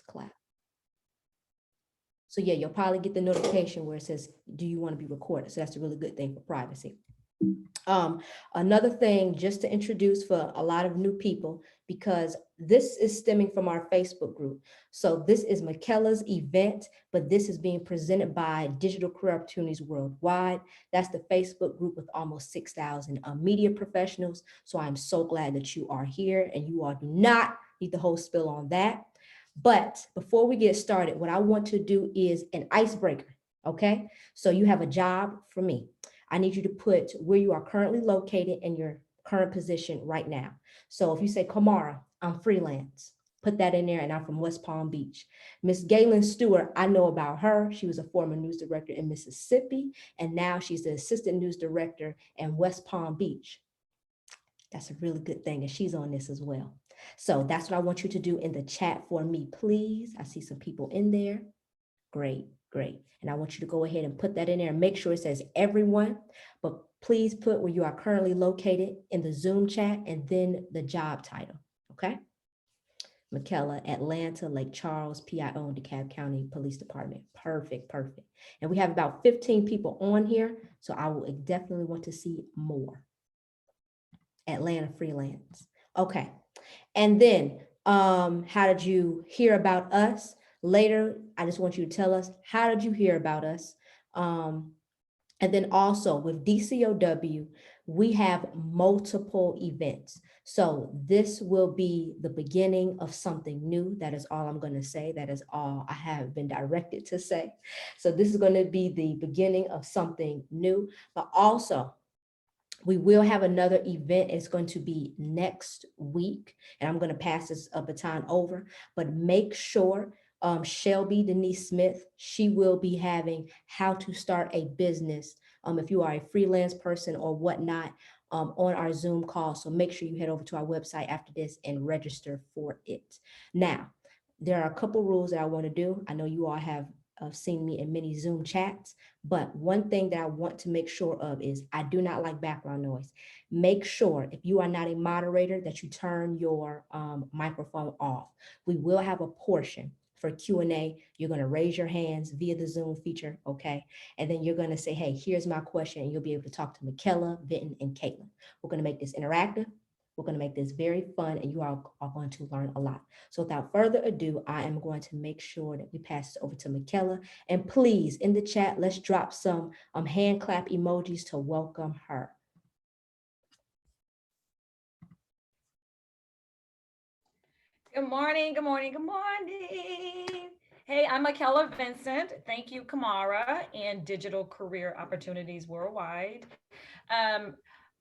Let's clap. So yeah, you'll probably get the notification where it says, do you want to be recorded? So that's a really good thing for privacy. Another thing just to introduce for a lot of new people, because this is stemming from our Facebook group. So this is Michaela's event, but this is being presented by Digital Career Opportunities Worldwide. That's the Facebook group with almost 6,000 media professionals. So I'm so glad that you are here, and you all do not need the whole spill on that. But before we get started, what I want to do is an icebreaker, okay? So you have a job for me. I need you to put where you are currently located and your current position right now. So if you say, Kamara, I'm freelance, put that in there, and I'm from West Palm Beach. Miss Galen Stewart, I know about her. She was a former news director in Mississippi, and now she's the assistant news director in West Palm Beach. That's a really good thing, and she's on this as well. So that's what I want you to do in the chat for me, please. I see some people in there. Great, great. And I want you to go ahead and put that in there and make sure it says everyone, but please put where you are currently located in the Zoom chat and then the job title, okay? Michaela, Atlanta, Lake Charles, PIO, and DeKalb County Police Department. Perfect, perfect. And we have about 15 people on here, so I will definitely want to see more. Atlanta freelance. Okay. And then how did you hear about us? Later, I just want you to tell us, how did you hear about us? And then also with DCOW, we have multiple events. So this will be the beginning of something new. That is all I'm going to say. That is all I have been directed to say. So this is going to be the beginning of something new, but also we will have another event. It's going to be next week, and I'm going to pass this baton over, but make sure Shelby Denise Smith, she will be having how to start a business if you are a freelance person or whatnot on our Zoom call. So make sure you head over to our website after this and register for it. Now, there are a couple rules that I want to do. I know you all have seen me in many Zoom chats, but one thing that I want to make sure of is I do not like background noise. Make sure if you are not a moderator that you turn your microphone off. We will have a portion for Q&A. You're going to raise your hands via the Zoom feature, okay? And then you're going to say, hey, here's my question, and you'll be able to talk to Michaela, Vincent, and Caitlin. We're going to make this interactive. We're going to make this very fun, and you all are going to learn a lot. So without further ado, I am going to make sure that we pass this over to Michaela. And please, in the chat, let's drop some hand clap emojis to welcome her. Good morning, good morning, good morning. Hey, I'm Michaela Vincent. Thank you, Kamara, and Digital Career Opportunities Worldwide.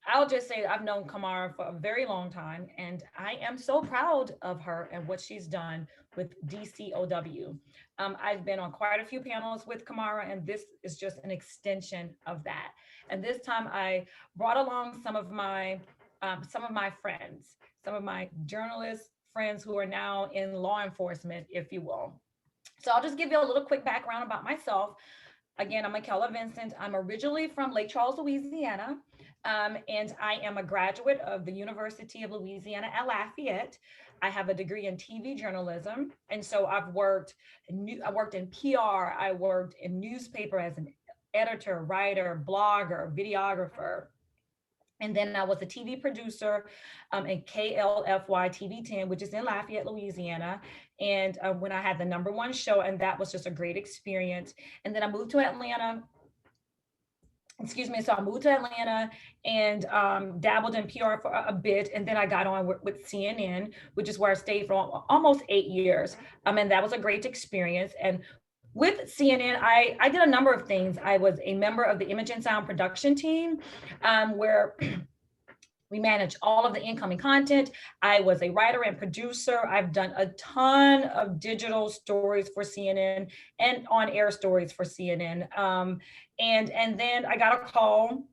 I'll just say I've known Kamara for a very long time, and I am so proud of her and what she's done with DCOW. I've been on quite a few panels with Kamara, and this is just an extension of that. And this time I brought along some of my friends, some of my journalists, friends who are now in law enforcement, if you will. So I'll just give you a little quick background about myself. Again, I'm Michaela Vincent. I'm originally from Lake Charles, Louisiana, and I am a graduate of the University of Louisiana at Lafayette. I have a degree in TV journalism, and so I worked in PR, I worked in newspaper as an editor, writer, blogger, videographer. And then I was a TV producer in KLFY TV 10, which is in Lafayette, Louisiana. And when I had the #1 show, and that was just a great experience. And then I moved to Atlanta. So I moved to Atlanta and dabbled in PR for a bit. And then I got on with CNN, which is where I stayed for almost 8 years. And that was a great experience. And with CNN, I did a number of things. I was a member of the Image and Sound production team, where we manage all of the incoming content. I was a writer and producer. I've done a ton of digital stories for CNN and on-air stories for CNN. And then I got a call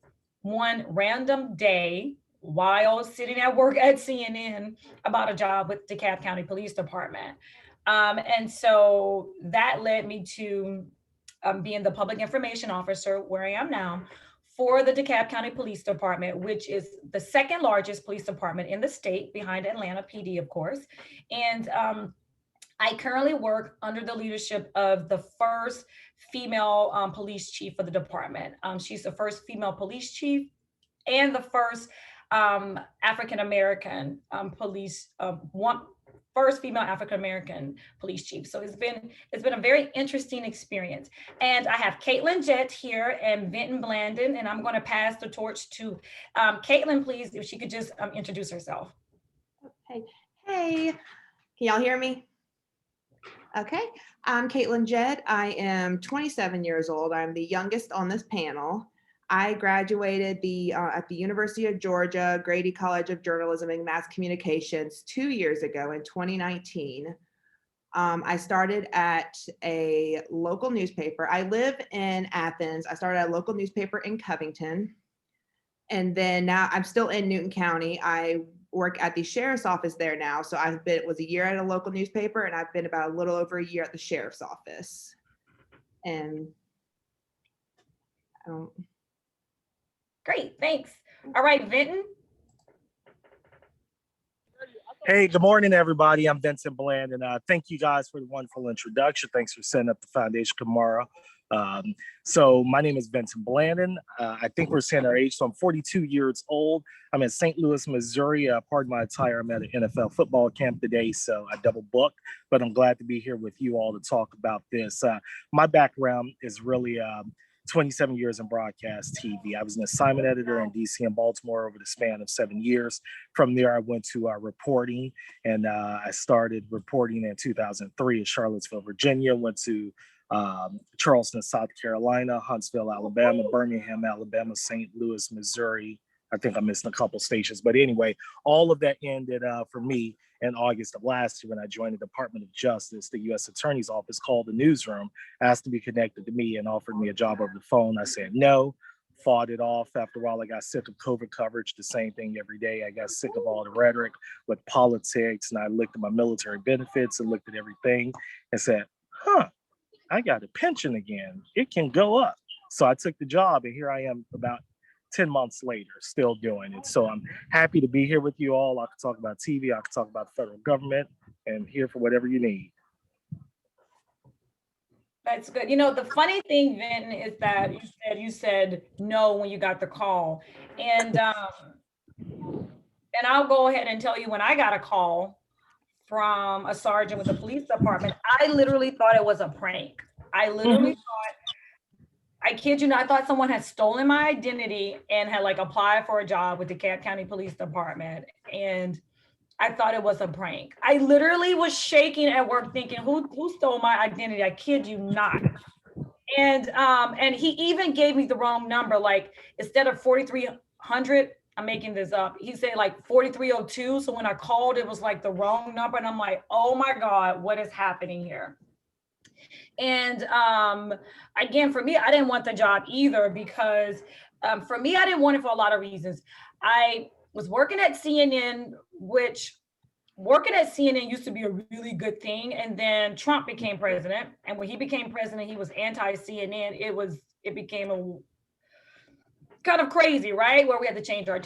one random day while sitting at work at CNN about a job with DeKalb County Police Department. And so that led me to being the public information officer where I am now for the DeKalb County Police Department, which is the second largest police department in the state behind Atlanta PD, of course. And I currently work under the leadership of the first female police chief of the department. She's the first female police chief and the first African American police one first female African American police chief. So it's been a very interesting experience. And I have Caitlin Jett here and Vinton Blandon, and I'm going to pass the torch to Caitlin, please, if she could just introduce herself. Hey, can y'all hear me? Okay, I'm Caitlin Jett. I am 27 years old. I'm the youngest on this panel. I graduated at the University of Georgia, Grady College of Journalism and Mass Communications 2 years ago in 2019. I started at a local newspaper. I live in Athens. I started at a local newspaper in Covington. And then now I'm still in Newton County. I work at the sheriff's office there now. So was a year at a local newspaper, and I've been about a little over a year at the sheriff's office. And Great, thanks. All right, Vinton. Hey, good morning, everybody. I'm Vincent Blandon. Thank you guys for the wonderful introduction. Thanks for setting up the foundation, Kamara. So my name is Vincent Blandon. I think we're saying our age, so I'm 42 years old. I'm in St. Louis, Missouri. Pardon my attire, I'm at an NFL football camp today, so I double booked, but I'm glad to be here with you all to talk about this. My background is really 27 years in broadcast TV. I was an assignment editor in DC and Baltimore over the span of 7 years. From there, I went to reporting, and I started reporting in 2003 in Charlottesville, Virginia, went to Charleston, South Carolina, Huntsville, Alabama, Birmingham, Alabama, St. Louis, Missouri. I think I'm missing a couple stations, but anyway, all of that ended for me in August of last year when I joined the Department of Justice. The U.S. Attorney's Office called the newsroom, asked to be connected to me, and offered me a job over the phone. I said no, fought it off. After a while, I got sick of COVID coverage, the same thing every day. I got sick of all the rhetoric with politics, and I looked at my military benefits and looked at everything and said, I got a pension again. It can go up. So I took the job, and here I am about 10 months later, still doing it. So I'm happy to be here with you all. I can talk about TV, I can talk about the federal government, and here for whatever you need. That's good. You know, the funny thing, Vinton, is that you said no when you got the call. And I'll go ahead and tell you, when I got a call from a sergeant with the police department, I literally thought it was a prank. I literally thought, I kid you not, I thought someone had stolen my identity and had like applied for a job with the Cobb County Police Department. And I thought it was a prank. I literally was shaking at work thinking, who stole my identity? I kid you not. And he even gave me the wrong number. Like, instead of 4,300, I'm making this up, he said like 4,302. So when I called, it was like the wrong number. And I'm like, oh my God, what is happening here? And again, for me, I didn't want the job either, because for me, I didn't want it for a lot of reasons. I was working at CNN, which working at CNN used to be a really good thing. And then Trump became president. And when he became president, he was anti-CNN. It became a kind of crazy, right? Where we had to change our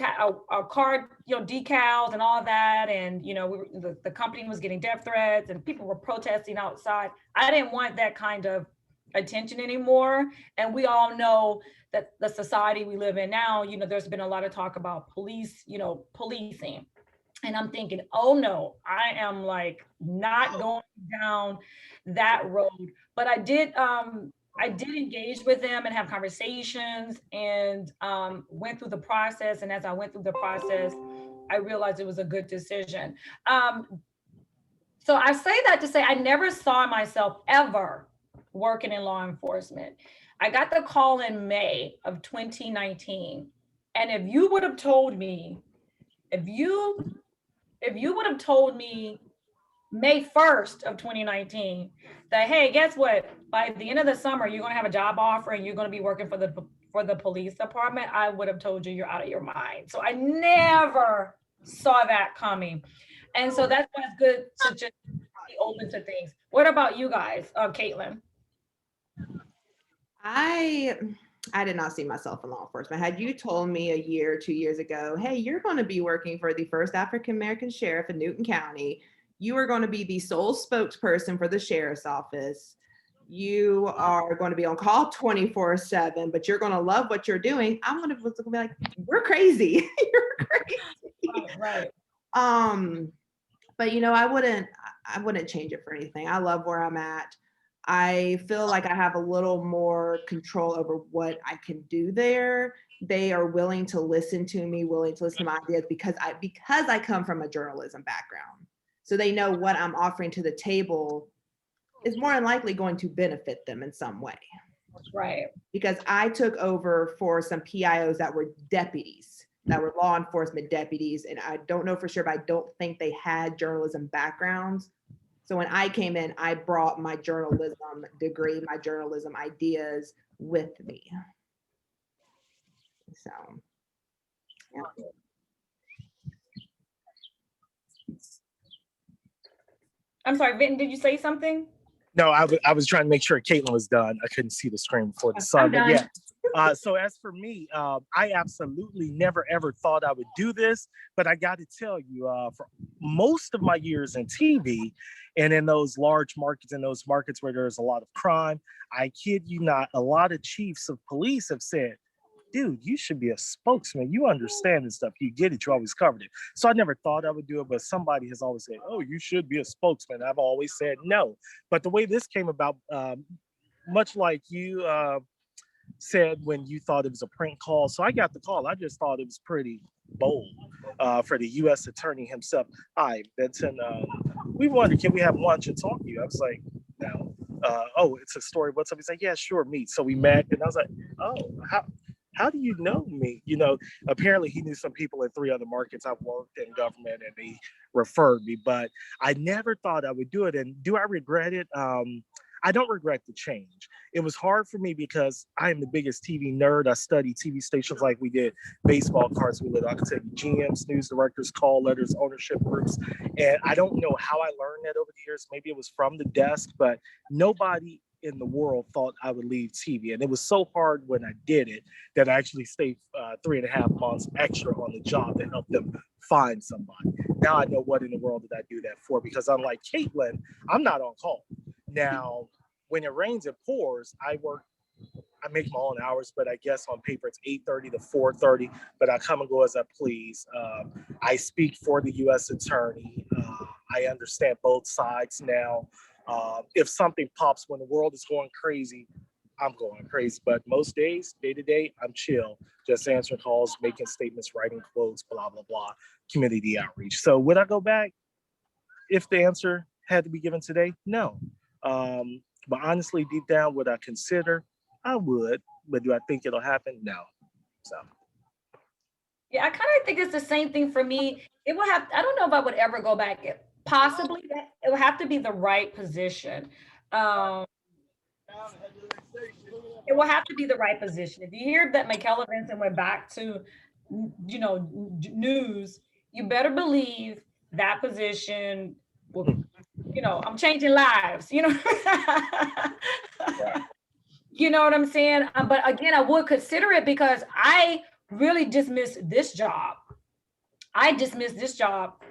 card, decals and all that. And, the company was getting death threats and people were protesting outside. I didn't want that kind of attention anymore. And we all know that the society we live in now, there's been a lot of talk about policing. And I'm thinking, oh no, I am like not going down that road. But I did engage with them and have conversations, and went through the process. And as I went through the process, I realized it was a good decision. So I say that to say I never saw myself ever working in law enforcement. I got the call in May of 2019. And if you would have told me May 1st of 2019 that, hey, guess what? By the end of the summer, you're going to have a job offer and you're going to be working for the police department, I would have told you you're out of your mind. So I never saw that coming. And so that's why it's good to just be open to things. What about you guys, Caitlin? I did not see myself in law enforcement. Had you told me a year, 2 years ago, hey, you're going to be working for the first African-American sheriff in Newton County, you are going to be the sole spokesperson for the sheriff's office. You are going to be on call 24/7, but you're going to love what you're doing. I'm going to be like, we're crazy. You're crazy. Right. But you know, I wouldn't change it for anything. I love where I'm at. I feel like I have a little more control over what I can do there. They are willing to listen to me, willing to listen to my ideas because I come from a journalism background. So they know what I'm offering to the table is more than likely going to benefit them in some way. Right. Because I took over for some PIOs that were deputies, that were law enforcement deputies. And I don't know for sure, but I don't think they had journalism backgrounds. So when I came in, I brought my journalism degree, my journalism ideas with me. So, yeah. I'm sorry, Vinton, did you say something? No, I was trying to make sure Caitlin was done. I couldn't see the screen before the sun. I'm done. But yeah. So as for me, I absolutely never ever thought I would do this, but I got to tell you, for most of my years in TV and in those large markets, in those markets where there's a lot of crime, I kid you not, a lot of chiefs of police have said, dude, you should be a spokesman. You understand this stuff. You get it. You always covered it. So I never thought I would do it, but somebody has always said, oh, you should be a spokesman. I've always said no. But the way this came about, much like you said when you thought it was a prank call. So I got the call. I just thought it was pretty bold for the U.S. attorney himself. Hi, Vincent. We wondered, can we have lunch and talk to you? I was like, no. Oh, it's a story. What's up? He's like, yeah, sure, meet. So we met, and I was like, oh, how do you know me? You know, apparently he knew some people in 3 other markets. I've worked in government and he referred me, but I never thought I would do it. And do I regret it? I don't regret the change. It was hard for me because I am the biggest TV nerd. I study TV stations like we did baseball cards. We did, I could tell you, GMs, news directors, call letters, ownership groups. And I don't know how I learned that over the years. Maybe it was from the desk, but nobody in the world thought I would leave TV. And it was so hard when I did it that I actually stayed 3.5 months extra on the job to help them find somebody. Now I know what in the world did I do that for, because unlike Caitlin, I'm not on call. Now, when it rains, it pours. I make my own hours, but I guess on paper it's 8:30 to 4:30, but I come and go as I please. I speak for the U.S. attorney. I understand both sides now. If something pops when the world is going crazy, I'm going crazy. But most days, day to day, I'm chill, just answering calls, making statements, writing quotes, blah, blah, blah, community outreach. So would I go back if the answer had to be given today? No. But honestly, deep down, would I consider? I would. But do I think it'll happen? No. So. Yeah, I kind of think it's the same thing for me. It will have, I don't know if I would ever go back. Possibly, it would have to be the right position. It will have to be the right position. If you hear that Michaela Vincent went back to, news, you better believe that position will, I'm changing lives, You know what I'm saying? But again, I would consider it because I really dismissed this job. I dismissed this job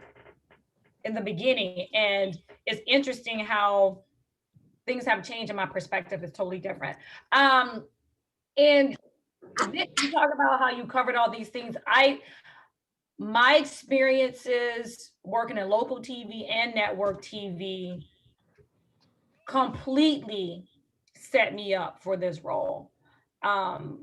in the beginning, and it's interesting how things have changed and my perspective is totally different. And you talk about how you covered all these things. My experiences working in local TV and network TV completely set me up for this role. Like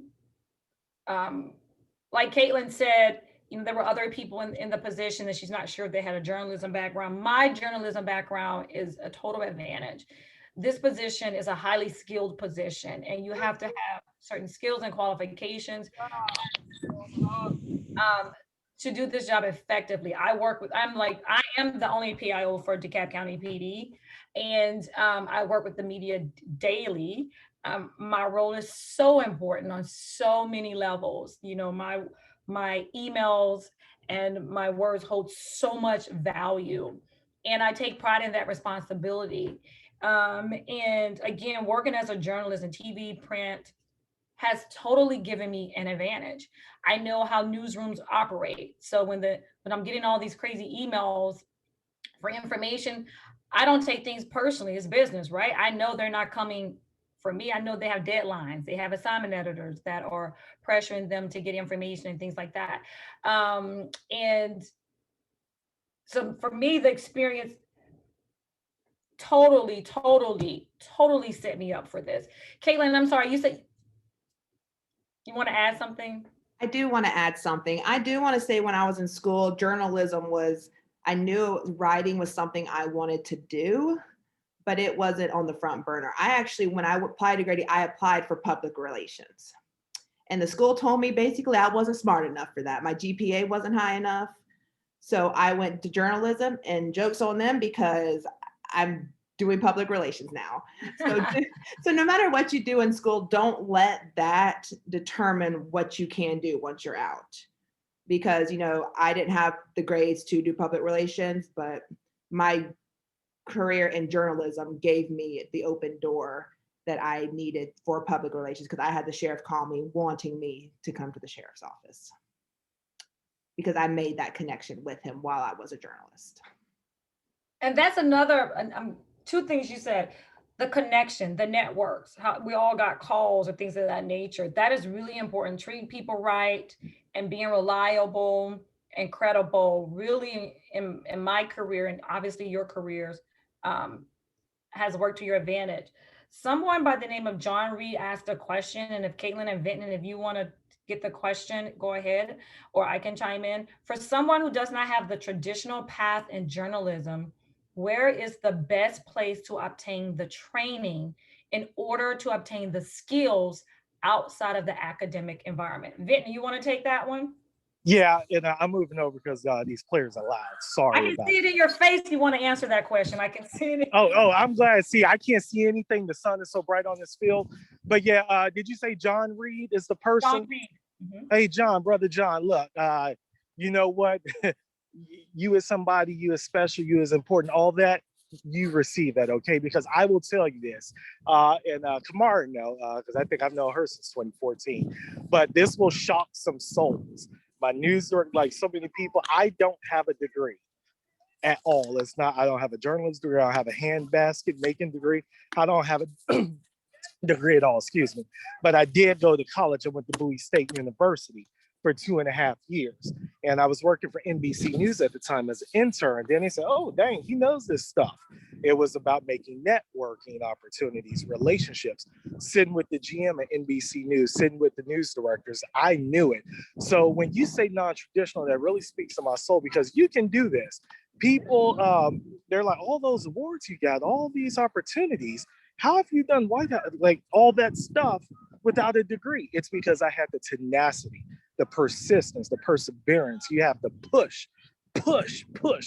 Caitlin said, there were other people in the position that she's not sure if they had a journalism background. My journalism background is a total advantage. This position is a highly skilled position, and you have to have certain skills and qualifications to do this job effectively. I am the only PIO for DeKalb County PD, and I work with the media daily. My role is so important on so many levels. My emails and my words hold so much value, and I take pride in that responsibility. And again, working as a journalist in TV, print has totally given me an advantage. I know how newsrooms operate. So when I'm getting all these crazy emails for information. I don't take things personally. It's business, right? I know they're not coming for me. I know they have deadlines. They have assignment editors that are pressuring them to get information and things like that. And so for me, the experience totally set me up for this. Caitlin, I'm sorry, you said you want to add something? I do want to add something. I do want to say when I was in school, journalism was, I knew writing was something I wanted to do, but it wasn't on the front burner. I actually, when I applied to Grady, I applied for public relations. And the school told me basically I wasn't smart enough for that. My GPA wasn't high enough. So I went to journalism, and jokes on them because I'm doing public relations now. So, so no matter what you do in school, don't let that determine what you can do once you're out. Because, you know, I didn't have the grades to do public relations, but my career in journalism gave me the open door that I needed for public relations, because I had the sheriff call me wanting me to come to the sheriff's office, because I made that connection with him while I was a journalist. And that's another, two things you said: the connection, the networks, how we all got calls or things of that nature. That is really important. Treating people right and being reliable and credible, really in my career, and obviously your careers, has worked to your advantage. Someone by the name of John Reed asked a question, and if Caitlin and Vinton, if you want to get the question, go ahead, or I can chime in. For someone who does not have the traditional path in journalism, where is the best place to obtain the training in order to obtain the skills outside of the academic environment? Vinton, you want to take that one? Yeah, and I'm moving over because these players are loud. I Sorry can about see it that. in your face. You want to answer that question. I can see it. Oh, I'm glad. See, I can't see anything. The sun is so bright on this field. But yeah, did you say John Reed is the John person? Reed. Mhm. Hey, John, brother John, look, you know what? You as somebody, you as special, you as important, all that, you receive that, okay? Because I will tell you this, and Kamara know, because I think I've known her since 2014, but this will shock some souls. My news, like so many people, I don't have a degree at all. It's not, I don't have a journalism degree, I don't have a hand basket making degree, I don't have a degree at all, excuse me. But I did go to college. I went to Bowie State University for 2.5 years. And I was working for NBC News at the time as an intern. Then they said, oh, dang, he knows this stuff. It was about making networking opportunities, relationships, sitting with the GM at NBC News, sitting with the news directors. I knew it. So when you say non-traditional, that really speaks to my soul, because you can do this. People, they're like, all those awards you got, all these opportunities, how have you done like all that stuff without a degree? It's because I had the tenacity, the persistence, the perseverance. You have to push.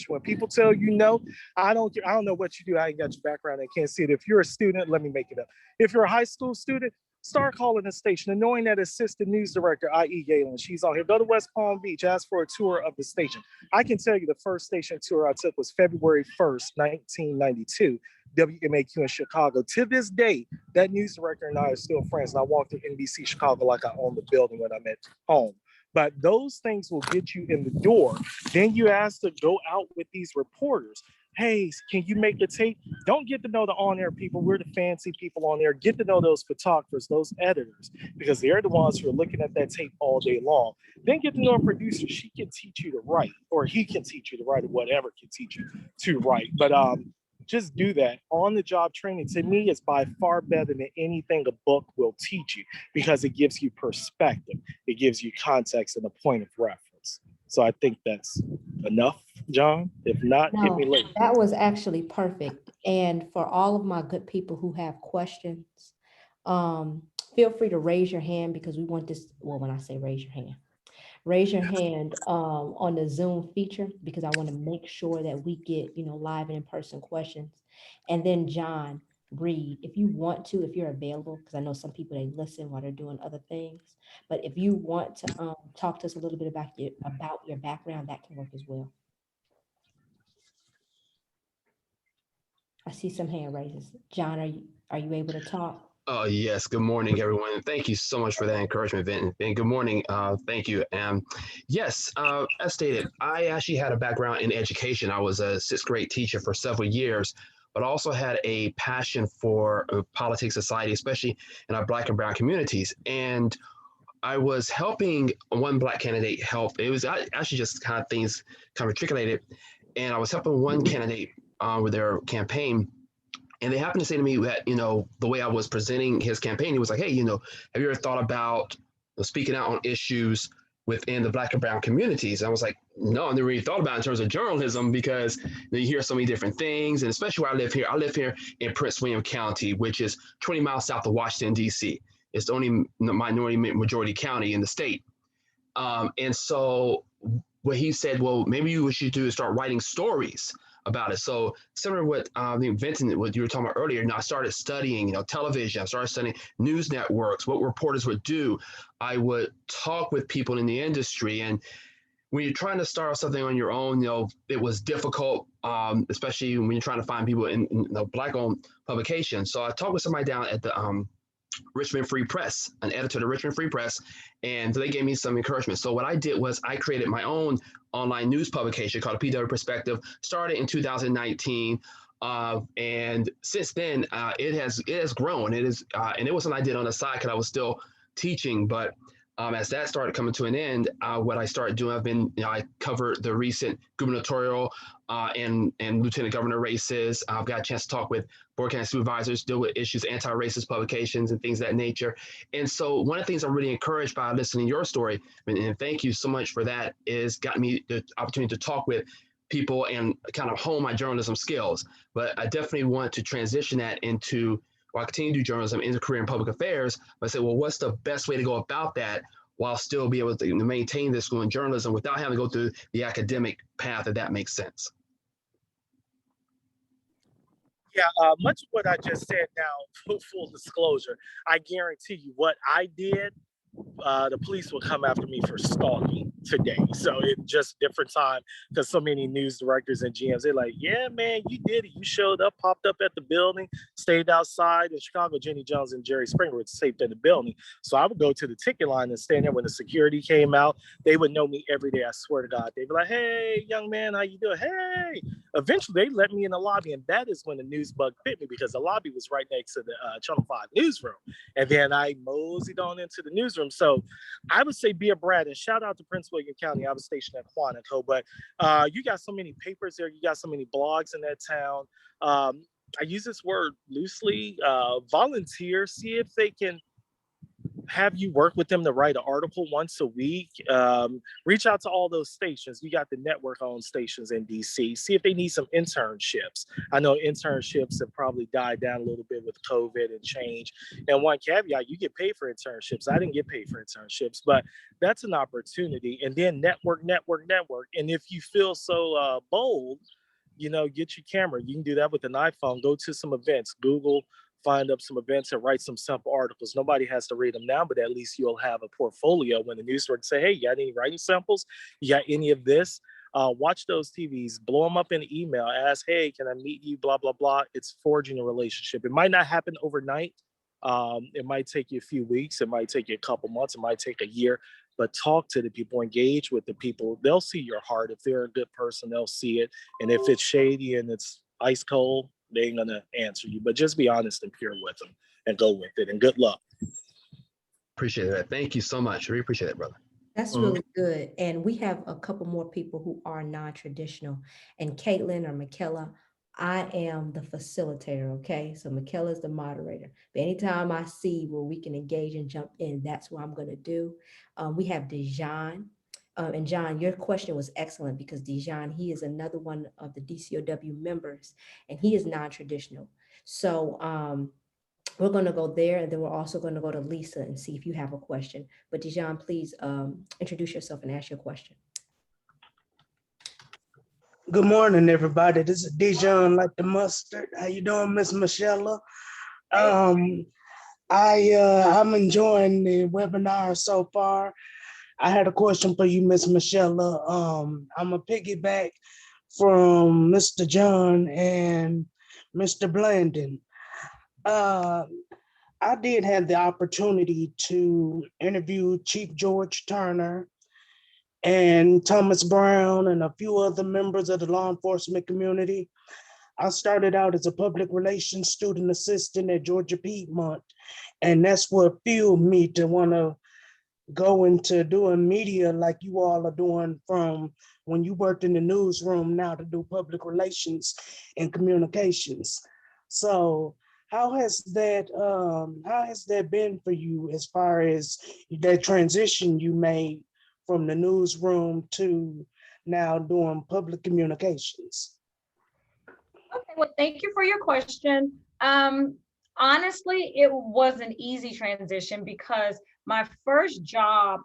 When people tell you no, I don't know what you do. I ain't got your background. I can't see it. If you're a student, let me make it up. If you're a high school student, start calling the station and knowing that assistant news director, i.e. Galen, she's on here. Go to West Palm Beach, ask for a tour of the station. I can tell you the first station tour I took was February 1st, 1992. WMAQ in Chicago. To this day, that news director and I are still friends. And I walk through NBC Chicago like I own the building when I'm at home. But those things will get you in the door. Then you ask to go out with these reporters. Hey, can you make the tape? Don't get to know the on-air people. We're the fancy people on there. Get to know those photographers, those editors, because they're the ones who are looking at that tape all day long. Then get to know a producer. She can teach you to write, or he can teach you to write, or whatever can teach you to write. But just do that. On the job training, to me, is by far better than anything a book will teach you, because it gives you perspective. It gives you context and a point of reference. So I think that's enough, John. If not, hit me later. That was actually perfect. And for all of my good people who have questions, feel free to raise your hand, because we want this. Well, when I say raise your hand on the Zoom feature, because I want to make sure that we get, live and in-person questions. And then John Reed, if you want to, if you're available, because I know some people, they listen while they're doing other things, but if you want to talk to us a little bit about your background, that can work as well. I see some hand raises. John, are you able to talk? Oh, yes. Good morning, everyone. And thank you so much for that encouragement, Vinton. And good morning. Thank you. Yes, as stated, I actually had a background in education. I was a sixth grade teacher for several years, but also had a passion for politics, society, especially in our Black and Brown communities. And I was helping one Black candidate help. It was actually just kind of things kind of matriculated. And I was helping one candidate with their campaign, and they happened to say to me that, the way I was presenting his campaign, he was like, hey, have you ever thought about speaking out on issues within the Black and Brown communities? And I was like, no, I never really thought about it in terms of journalism, because you hear so many different things. And especially where I live here in Prince William County, which is 20 miles south of Washington, D.C. It's the only minority majority county in the state. And so what he said, well, maybe what you should do is start writing stories about it. So similar to what Vincent, what you were talking about earlier, I started studying, television. I started studying news networks, what reporters would do. I would talk with people in the industry. And when you're trying to start something on your own, it was difficult, especially when you're trying to find people in Black-owned publications. So I talked with somebody down at the Richmond Free Press, an editor of the Richmond Free Press, and they gave me some encouragement. So what I did was I created my own online news publication called the PW Perspective, started in 2019. And since then, it has grown. It is, and it was something I did on the side because I was still teaching. But as that started coming to an end, what I started doing, I covered the recent gubernatorial and lieutenant governor races. I've got a chance to talk with board county supervisors, deal with issues, anti-racist publications and things of that nature. And so one of the things I'm really encouraged by listening to your story, and thank you so much for that, is got me the opportunity to talk with people and kind of hone my journalism skills. But I definitely want to transition that into, while I continue to do journalism, into career in public affairs. But I say, well, what's the best way to go about that while still be able to maintain this school in journalism without having to go through the academic path, if that makes sense? Yeah, much of what I just said now, full disclosure, I guarantee you what I did, the police will come after me for stalking today. So it's just different time, because so many news directors and GMs, they're like, yeah, man, you did it. You showed up, popped up at the building, stayed outside. In Chicago, Jenny Jones and Jerry Springer were safe in the building. So I would go to the ticket line and stand there when the security came out. They would know me every day. I swear to God. They'd be like, hey, young man, how you doing? Hey. Eventually, they let me in the lobby, and that is when the news bug bit me, because the lobby was right next to the Channel 5 newsroom. And then I moseyed on into the newsroom. So I would say be a brat, and shout out to Prince William County. I was stationed at Quantico, but you got so many papers there. You got so many blogs in that town. I use this word loosely. Volunteer, see if they can have you work with them to write an article once a week. Reach out to all those stations. You got the network-owned stations in DC. See if they need some internships. I know internships have probably died down a little bit with COVID and change. And one caveat, you get paid for internships. I didn't get paid for internships, but that's an opportunity. And then network. And if you feel so bold, get your camera. You can do that with an iPhone. Go to some events, Google, find up some events and write some sample articles. Nobody has to read them now, but at least you'll have a portfolio when the newswork say, hey, you got any writing samples? You got any of this? Watch those TVs, blow them up in an email, ask, hey, can I meet you, blah, blah, blah. It's forging a relationship. It might not happen overnight. It might take you a few weeks. It might take you a couple months. It might take a year, but talk to the people, engage with the people. They'll see your heart. If they're a good person, they'll see it. And if it's shady and it's ice cold, they ain't gonna answer you. But just be honest and pure with them and go with it. And good luck. Appreciate that. Thank you so much. Really appreciate it, brother. That's really good. And we have a couple more people who are non-traditional. And Caitlin or Michaela, I am the facilitator, okay? So Michaela is the moderator. But anytime I see where we can engage and jump in, that's what I'm gonna do. We have Dejan. And John, your question was excellent, because Dejan, he is another one of the DCOW members, and he is non-traditional. So we're going to go there, and then we're also going to go to Lisa and see if you have a question. But Dejan, please introduce yourself and ask your question. Good morning, everybody. This is Dejan like the mustard. How you doing, Miss Michaela? I'm enjoying the webinar so far. I had a question for you, Miss Michaela. I'm a piggyback from Mr. John and Mr. Blandon. I did have the opportunity to interview Chief George Turner and Thomas Brown and a few other members of the law enforcement community. I started out as a public relations student assistant at Georgia Piedmont, and that's what fueled me to want to go into doing media like you all are doing from when you worked in the newsroom now to do public relations and communications. So how has that been for you as far as that transition you made from the newsroom to now doing public communications? Okay, well, thank you for your question. Honestly, it was an easy transition because my first job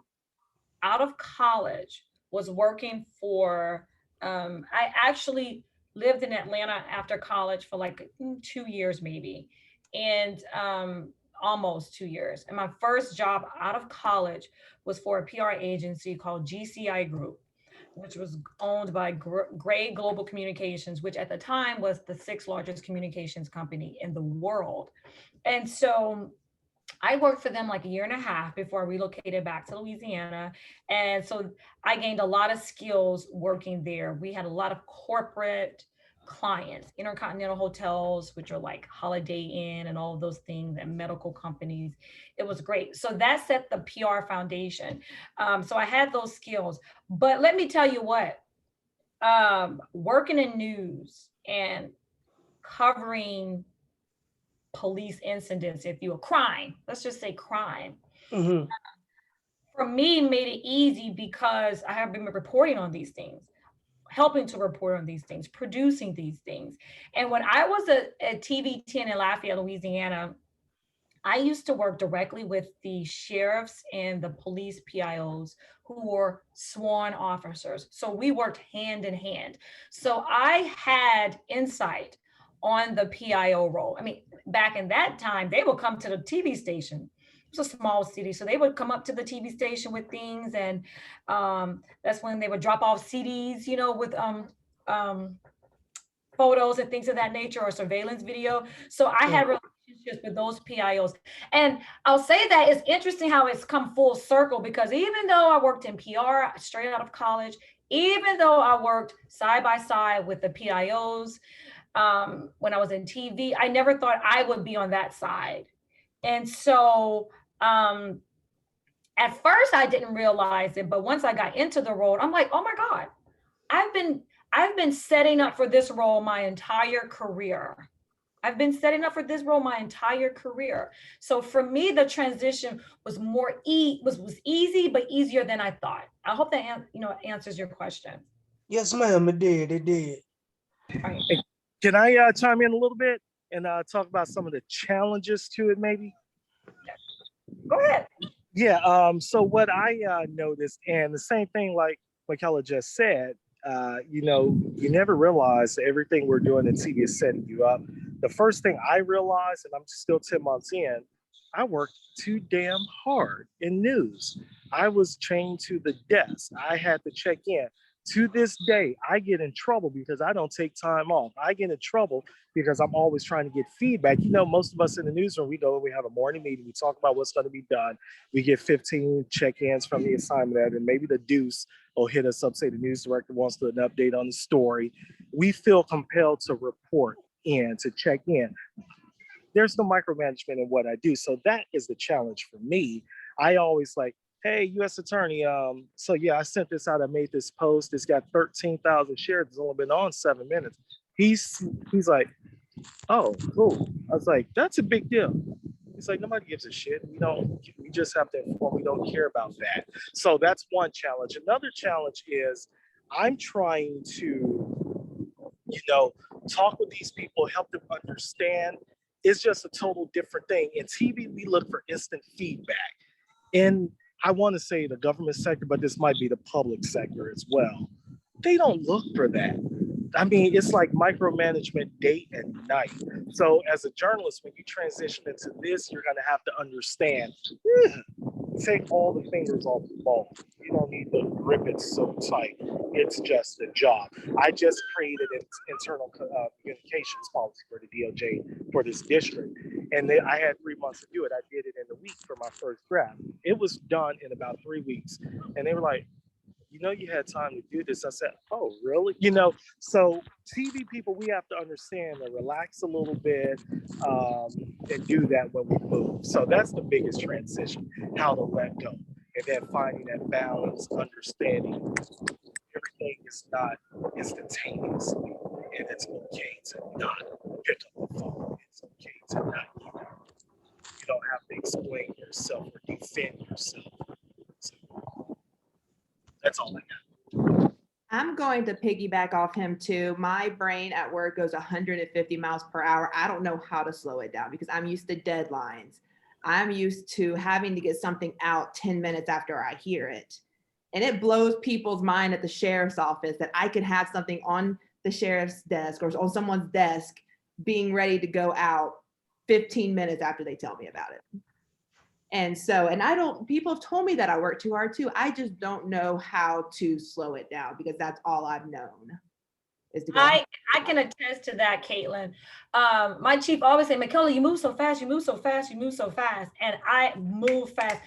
out of college was working for, I actually lived in Atlanta after college for like 2 years maybe, and almost 2 years. And my first job out of college was for a PR agency called GCI Group, which was owned by Gray Global Communications, which at the time was the sixth largest communications company in the world. And so I worked for them like a year and a half before I relocated back to Louisiana. And so I gained a lot of skills working there. We had a lot of corporate clients, intercontinental hotels, which are like Holiday Inn and all of those things, and medical companies. It was great. So that set the PR foundation. So I had those skills. But let me tell you what, working in news and covering police incidents, if you a crime, let's just say crime, Mhm. for me made it easy because I have been reporting on these things, helping to report on these things, producing these things. And when I was at TV10 in Lafayette, Louisiana, I used to work directly with the sheriffs and the police PIOs who were sworn officers. So we worked hand in hand. So I had insight on the PIO role. I mean, back in that time, they would come to the TV station. It was a small city, so they would come up to the TV station with things, and that's when they would drop off CDs, with photos and things of that nature, or surveillance video. So I had relationships with those PIOs. And I'll say that it's interesting how it's come full circle, because even though I worked in PR straight out of college, even though I worked side by side with the PIOs when I was in TV, I never thought I would be on that side. And so at first I didn't realize it, but once I got into the role, I'm like, oh my God, I've been setting up for this role my entire career. I've been setting up for this role my entire career. So for me, the transition was was easy, but easier than I thought. I hope that answers your question. Yes, ma'am, it did. It did. All right. Can I chime in a little bit and talk about some of the challenges to it, maybe? Go ahead. Yeah. So what I noticed, and the same thing like Michaela just said, you never realize everything we're doing in TV is setting you up. The first thing I realized, and I'm still 10 months in, I worked too damn hard in news. I was chained to the desk. I had to check in. To this day, I get in trouble because I don't take time off. I get in trouble because I'm always trying to get feedback. Most of us in the newsroom, we go and we have a morning meeting. We talk about what's going to be done. We get 15 check-ins from the assignment editor, and maybe the deuce will hit us up, say the news director wants to an update on the story. We feel compelled to report in, to check in. There's no micromanagement in what I do. So that is the challenge for me. I always like, hey, U.S. Attorney, so yeah, I sent this out. I made this post. It's got 13,000 shares. It's only been on 7 minutes. He's like, oh, cool. I was like, that's a big deal. He's like, nobody gives a shit. We just have to inform. We don't care about that. So that's one challenge. Another challenge is I'm trying to, talk with these people, help them understand. It's just a total different thing. In TV, we look for instant feedback. And I want to say the government sector, but this might be the public sector as well. They don't look for that. I mean, it's like micromanagement day and night. So as a journalist, when you transition into this, you're going to have to understand, take all the fingers off the ball. You don't need to grip it so tight. It's just a job. I just created an internal communications policy for the DOJ for this district. And then I had 3 months to do it. I did it in a week for my first draft. It was done in about 3 weeks. And they were like, you had time to do this. I said, oh, really? So TV people, we have to understand and relax a little bit and do that when we move. So that's the biggest transition, how to let go. And then finding that balance, understanding everything is not instantaneously. And it's okay to not pick up the phone. It's okay to not, you don't have to explain yourself or defend yourself. So that's all I got. I'm going to piggyback off him too. My brain at work goes 150 miles per hour. I don't know how to slow it down because I'm used to deadlines. I'm used to having to get something out 10 minutes after I hear it. And it blows people's mind at the sheriff's office that I can have something on the sheriff's desk or on someone's desk being ready to go out 15 minutes after they tell me about it. And so, people have told me that I work too hard too. I just don't know how to slow it down because that's all I've known is to go. I can attest to that, Caitlin. My chief always say, Michaela, you move so fast, you move so fast, you move so fast. And I move fast.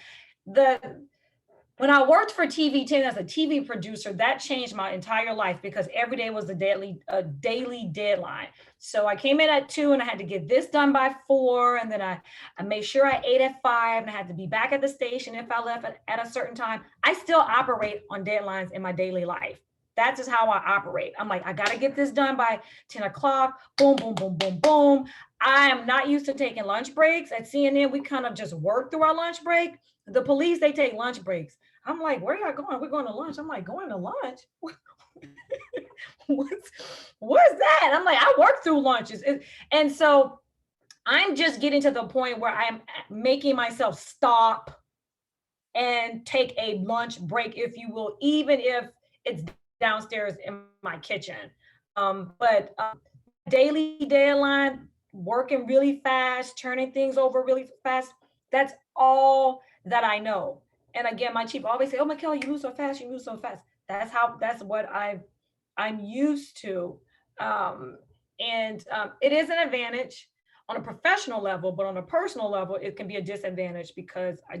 When I worked for TV 10 as a TV producer, that changed my entire life because every day was a daily deadline. So I came in at 2 and I had to get this done by 4. And then I made sure I ate at 5 and I had to be back at the station if I left at a certain time. I still operate on deadlines in my daily life. That's just how I operate. I'm like, I got to get this done by 10 o'clock. Boom, boom, boom, boom, boom. I am not used to taking lunch breaks. At CNN, we kind of just work through our lunch break. The police, they take lunch breaks. I'm like, where are y'all going? We're going to lunch. I'm like, going to lunch? What's that? I'm like, I work through lunches. And so I'm just getting to the point where I'm making myself stop and take a lunch break, if you will, even if it's downstairs in my kitchen. But daily deadline, working really fast, turning things over really fast, that's all that I know. And again, my chief always say, oh, Michaela, you move so fast, you move so fast. That's what I'm used to. It is an advantage on a professional level, but on a personal level, it can be a disadvantage because I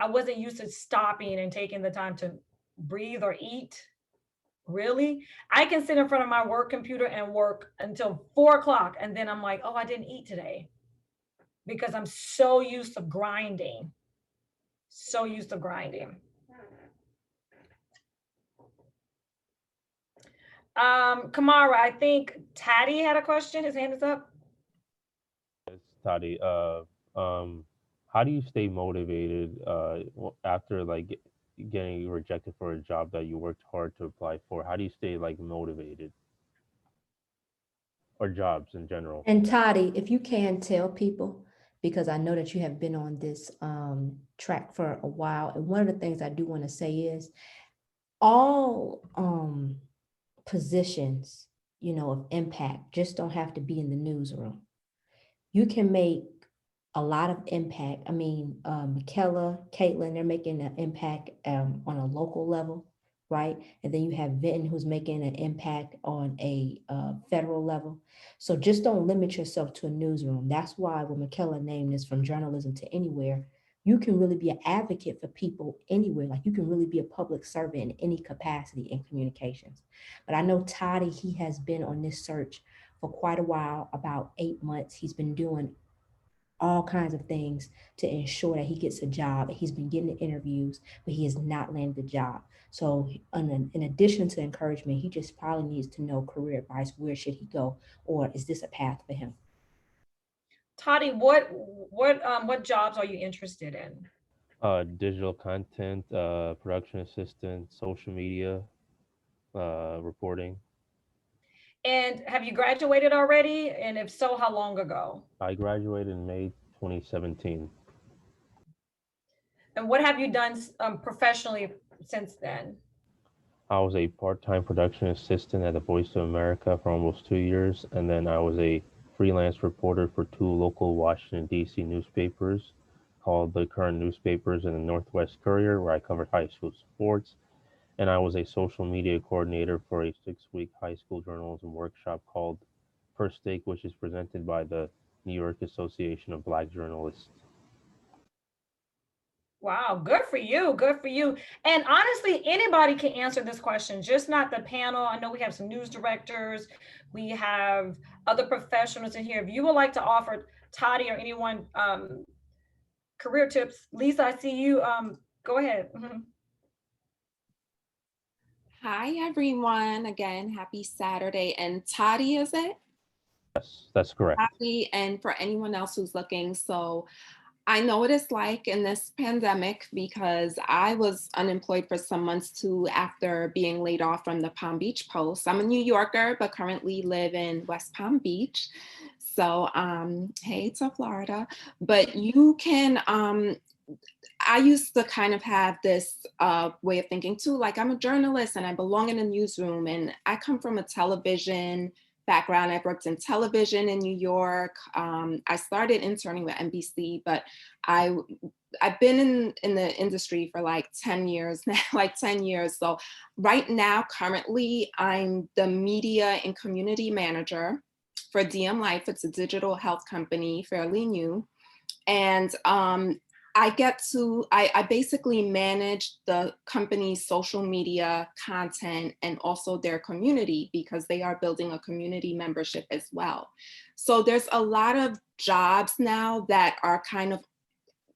wasn't used to stopping and taking the time to breathe or eat. Really? I can sit in front of my work computer and work until 4 o'clock. And then I'm like, oh, I didn't eat today because I'm so used to grinding. Kamara, I think Taddy had a question. His hand is up. Yes, Toddy. How do you stay motivated after getting rejected for a job that you worked hard to apply for? How do you stay motivated, or jobs in general? And Toddy, if you can tell people, because I know that you have been on this track for a while, and one of the things I do want to say is all positions, of impact just don't have to be in the newsroom. You can make a lot of impact. I mean, Michaela, Caitlin, they're making an impact on a local level, right? And then you have Vincent, who's making an impact on a federal level. So just don't limit yourself to a newsroom. That's why when Michaela named this From Journalism to Anywhere, you can really be an advocate for people anywhere. Like you can really be a public servant in any capacity in communications. But I know Toddy, he has been on this search for quite a while, about 8 months. He's been doing all kinds of things to ensure that he gets a job. He's been getting the interviews, but he has not landed the job. So in addition to encouragement, he just probably needs to know career advice. Where should he go? Or is this a path for him? Toddy, what jobs are you interested in? Digital content, production assistant, social media, reporting. And have you graduated already? And if so, how long ago? I graduated in May 2017. And what have you done professionally since then? I was a part-time production assistant at the Voice of America for almost 2 years, and then I was a freelance reporter for 2 local Washington, D.C. newspapers called the Current Newspapers and the Northwest Courier, where I covered high school sports. And I was a social media coordinator for a 6-week high school journalism workshop called First Take, which is presented by the New York Association of Black Journalists. Wow, good for you. Good for you. And honestly, anybody can answer this question, just not the panel. I know we have some news directors. We have other professionals in here. If you would like to offer Toddy or anyone career tips, Lisa, I see you. Go ahead. Mhm. Hi, everyone. Again, happy Saturday. And Toddy, is it? Yes, that's correct. Happy, and for anyone else who's looking. So I know what it's like in this pandemic because I was unemployed for some months too after being laid off from the Palm Beach Post. I'm a New Yorker, but currently live in West Palm Beach. So hey to Florida. But you can I used to kind of have this way of thinking too, like I'm a journalist and I belong in a newsroom, and I come from a television background. I've worked in television in New York. I started interning with NBC, but I've been in the industry for like 10 years now, like 10 years. So right now, currently, I'm the media and community manager for DM Life. It's a digital health company, fairly new. And I basically manage the company's social media content and also their community because they are building a community membership as well. So there's a lot of jobs now that are kind of,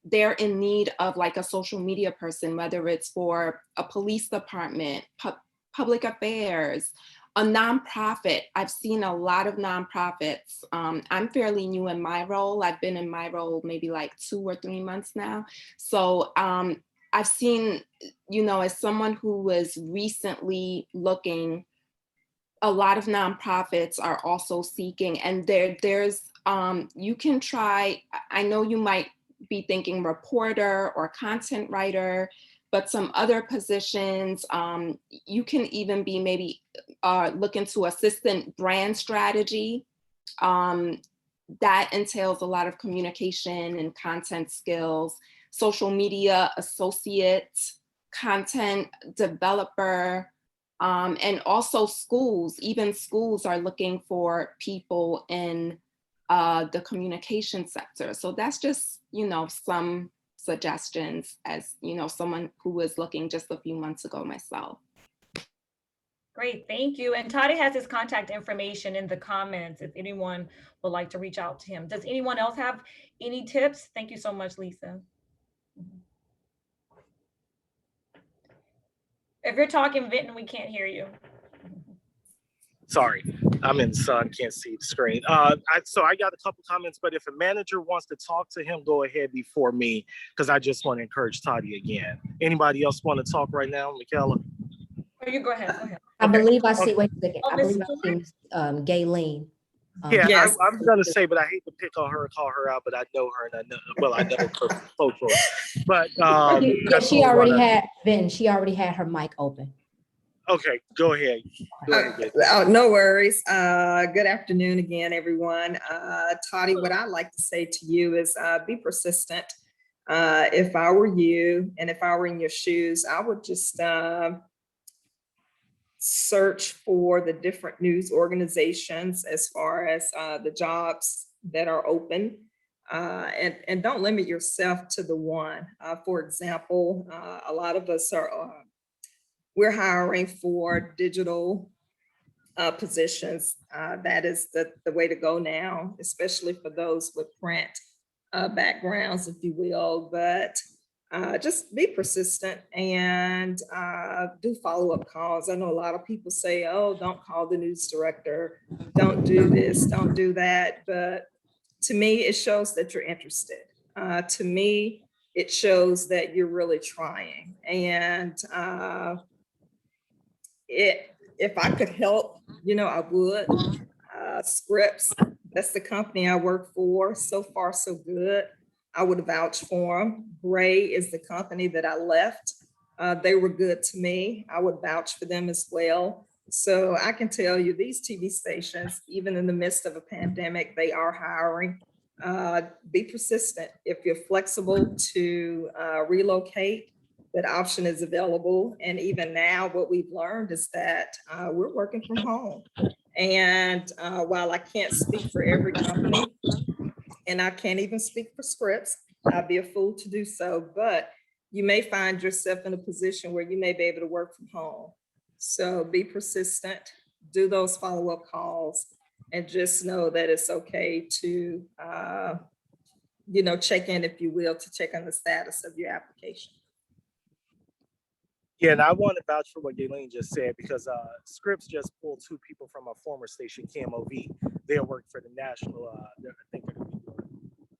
they're in need of like a social media person, whether it's for a police department, public affairs, a nonprofit. I've seen a lot of nonprofits. I'm fairly new in my role. I've been in my role maybe like 2 or 3 months now. So I've seen, as someone who was recently looking, a lot of nonprofits are also seeking, and there's you can try, I know you might be thinking reporter or content writer, but some other positions, you can even be maybe look into assistant brand strategy. That entails a lot of communication and content skills, social media associate, content developer, and also schools. Even schools are looking for people in the communication sector. So that's just, some suggestions as, someone who was looking just a few months ago myself. Great, thank you. And Toddy has his contact information in the comments if anyone would like to reach out to him. Does anyone else have any tips? Thank you so much, Lisa. If you're talking, Vinton, we can't hear you. Sorry, I'm in the sun, can't see the screen. So I got a couple comments, but if a manager wants to talk to him, go ahead before me, because I just want to encourage Toddy again. Anybody else want to talk right now, Michaela? Oh, you go ahead, go ahead. I believe I see, wait a second, Oh, I Ms. believe I see Ms. Gayleen. Yeah, Yes. I'm gonna say, but I hate to pick on her, call her out, but I know her, and I know her from social. But Yeah, she already had, Vin, she already had her mic open. Okay, go ahead. Oh, no worries. Good afternoon again, everyone. Toddy, what I like to say to you is be persistent. If I were you and if I were in your shoes, I would just search for the different news organizations as far as the jobs that are open. And don't limit yourself to the one. For example, a lot of us we're hiring for digital positions. That is the way to go now, especially for those with print backgrounds, if you will. But just be persistent and do follow-up calls. I know a lot of people say, oh, don't call the news director, don't do this, don't do that. But to me, it shows that you're interested. To me, it shows that you're really trying. And if I could help, I would. Scripps, that's the company I work for. So far, so good. I would vouch for them. Gray is the company that I left. They were good to me. I would vouch for them as well. So I can tell you these TV stations, even in the midst of a pandemic, they are hiring. Be persistent. If you're flexible to relocate, that option is available. And even now, what we've learned is that we're working from home. And while I can't speak for every company, and I can't even speak for Scripps. I'd be a fool to do so, but you may find yourself in a position where you may be able to work from home. So be persistent, do those follow-up calls, and just know that it's okay to, check in, if you will, to check on the status of your application. Yeah, and I want to vouch for what Galen just said because Scripps just pulled 2 people from a former station, KMOV. They work for the national, I think they're going to be doing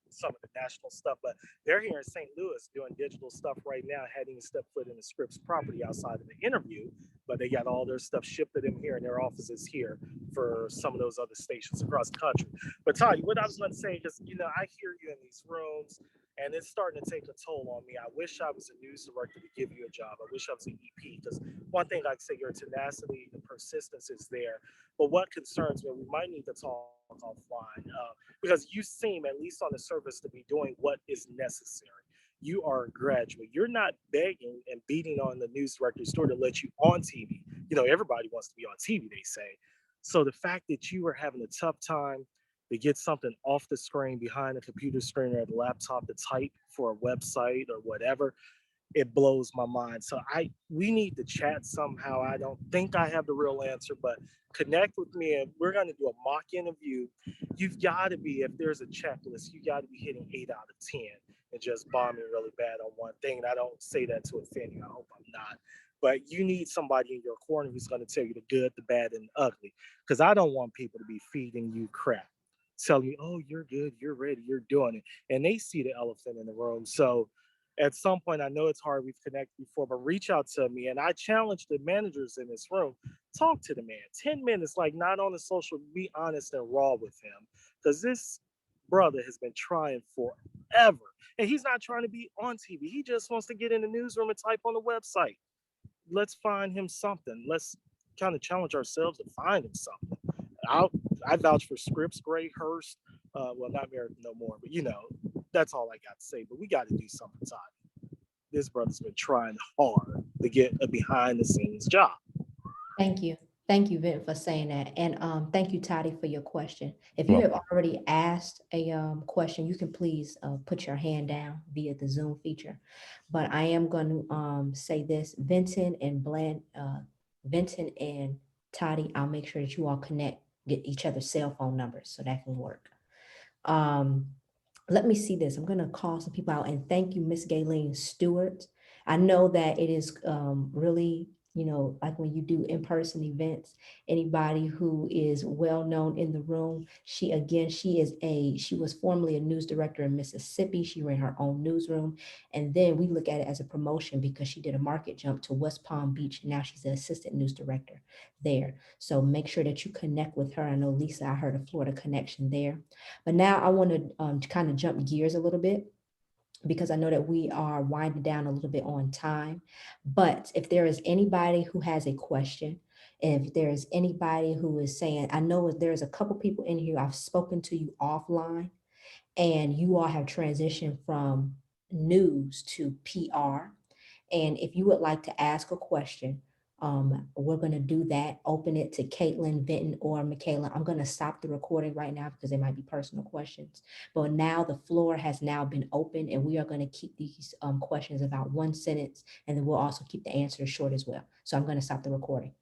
some of the national stuff, but they're here in St. Louis doing digital stuff right now, hadn't even stepped foot in the Scripps property outside of the interview, but they got all their stuff shipped to them here in their offices here for some of those other stations across the country. But Tanya, what I was going to say is, I hear you in these rooms, and it's starting to take a toll on me. I wish I was a news director to give you a job. I wish I was an EP, because one thing, like I say, your tenacity and persistence is there. But what concerns me, we might need to talk offline, because you seem, at least on the surface, to be doing what is necessary. You are a graduate. You're not begging and beating on the news director's door to let you on TV. Everybody wants to be on TV, they say. So the fact that you are having a tough time to get something off the screen, behind a computer screen or a laptop, to type for a website or whatever, it blows my mind. So we need to chat somehow. I don't think I have the real answer, but connect with me and we're going to do a mock interview. You've got to be, if there's a checklist, you got to be hitting 8 out of 10 and just bombing really bad on one thing. And I don't say that to offend you. I hope I'm not. But you need somebody in your corner who's going to tell you the good, the bad, and the ugly. Because I don't want people to be feeding you crap, telling you, oh, you're good, you're ready, you're doing it. And they see the elephant in the room. So at some point, I know it's hard, we've connected before, but reach out to me. And I challenge the managers in this room, talk to the man. 10 minutes, like, not on the social, be honest and raw with him. Because this brother has been trying forever. And he's not trying to be on TV. He just wants to get in the newsroom and type on the website. Let's find him something. Let's kind of challenge ourselves to find him something. I vouch for Scripps, Gray, Hurst. Well, not married no more, but that's all I got to say. But we got to do something, Todd. This brother's been trying hard to get a behind the scenes job. Thank you. Thank you, Vin, for saying that. And thank you, Toddy, for your question. If you have already asked a question, you can please put your hand down via the Zoom feature. But I am going to say this, Vincent and Toddy, I'll make sure that you all get each other's cell phone numbers so that can work. Let me see this. I'm going to call some people out, and thank you, Miss Galen Stewart. I know that it is really, like when you do in-person events, anybody who is well-known in the room, she was formerly a news director in Mississippi. She ran her own newsroom. And then we look at it as a promotion because she did a market jump to West Palm Beach. Now she's an assistant news director there. So make sure that you connect with her. I know Lisa, I heard a Florida connection there. But now I want to kind of jump gears a little bit, because I know that we are winding down a little bit on time. But if there is anybody who has a question, if there is anybody who is saying, I know there's a couple people in here, I've spoken to you offline, and you all have transitioned from news to PR. And if you would like to ask a question, we're going to do that. Open it to Caitlin, Vinton, or Michaela. I'm going to stop the recording right now because there might be personal questions. But now the floor has now been open, and we are going to keep these questions about 1 sentence, and then we'll also keep the answers short as well. So I'm going to stop the recording.